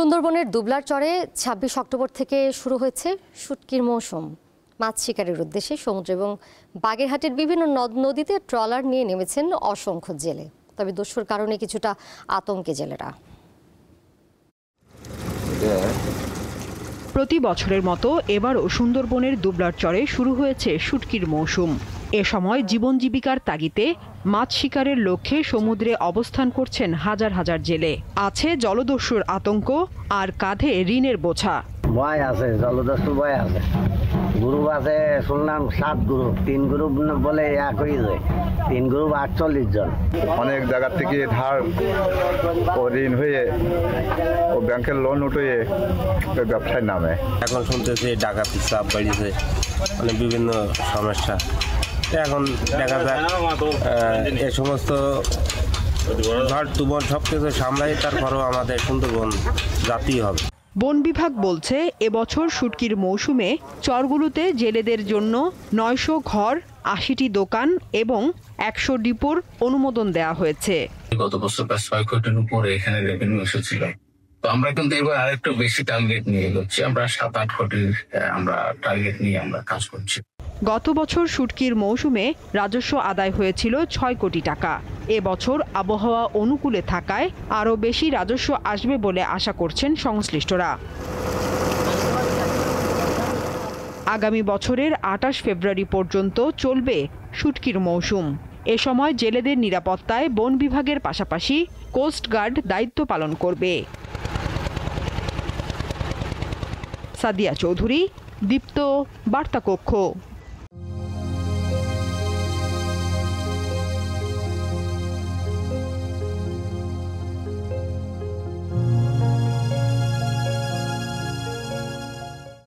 সুন্দরবনের দুবলার চরে ২৬ অক্টোবর থেকে শুরু হয়েছে শুটকির মৌসুম। মাছ শিকারের উদ্দেশ্যে সমুদ্র এবং বাগেরহাটের বিভিন্ন নদ নদীতে ট্রলার নিয়ে নেমেছেন অসংখ্য জেলে। তবে দস্যুর কারণে কিছুটা আতঙ্কে জেলেরা। প্রতি বছরের মতো এবারও সুন্দরবনের দুবলার চরে শুরু হয়েছে শুটকির মৌসুম। এ সময় জীবন জীবিকার তাগিদে মাছ শিকারের লক্ষ্যে সমুদ্রে অবস্থান করছেন হাজার হাজার জেলে। আছে জলদস্যুর আতঙ্ক আর কাঁধে ঋণের বোঝা। ভয় আছে, জলদস্যু ভয় আছে। গ্রুপ আছে শুনলাম 7 গ্রুপ, 3 গ্রুপ বলে এক হয়ে যায়, 3 গ্রুপ 48 জন। অনেক জায়গা থেকে ধার ও ঋণ হয়ে ও ব্যাংকের লোন উঠে ব্যবসায় নামে। এখন শুনতেছি ডাকাতি চাপ বাড়িয়েছে, মানে বিভিন্ন সমস্যা। এখন দেখা যায় এ সমস্ত ঝড় তুফান সবকিছু সামলাই, তারপরেও আমাদের সুন্দরবন জাতীয় হবে। বন বিভাগ বলছে এবছর শুটকির মৌসুমে চরগুলোতে জেলেদের জন্য 900 ঘর, 80টি দোকান এবং 100 ডিপোর অনুমোদন দেওয়া হয়েছে। গত বছর প্রায় 6 কোটির উপরে এখানে রেভিনিউ এসেছিল। তো আমরা কিন্তু এবার আরেকটু বেশি টার্গেট নিয়ে এগোচ্ছি। আমরা 7-8 কোটির আমরা টার্গেট নিয়ে আমরা কাজ করছি। গত বছর শুটকির মৌসুমে রাজস্ব আদায় হয়েছিল 6 কোটি টাকা। এবছর আবহাওয়া অনুকূলে থাকায় আরও বেশি রাজস্ব আসবে বলে আশা করছেন সংশ্লিষ্টরা। আগামী বছরের 28 ফেব্রুয়ারি পর্যন্ত চলবে শুটকির মৌসুম। এ সময় জেলেদের নিরাপত্তায় বন বিভাগের পাশাপাশি কোস্টগার্ড দায়িত্ব পালন করবে। সাদিয়া চৌধুরী, দীপ্ত, বার্তা কক্ষ।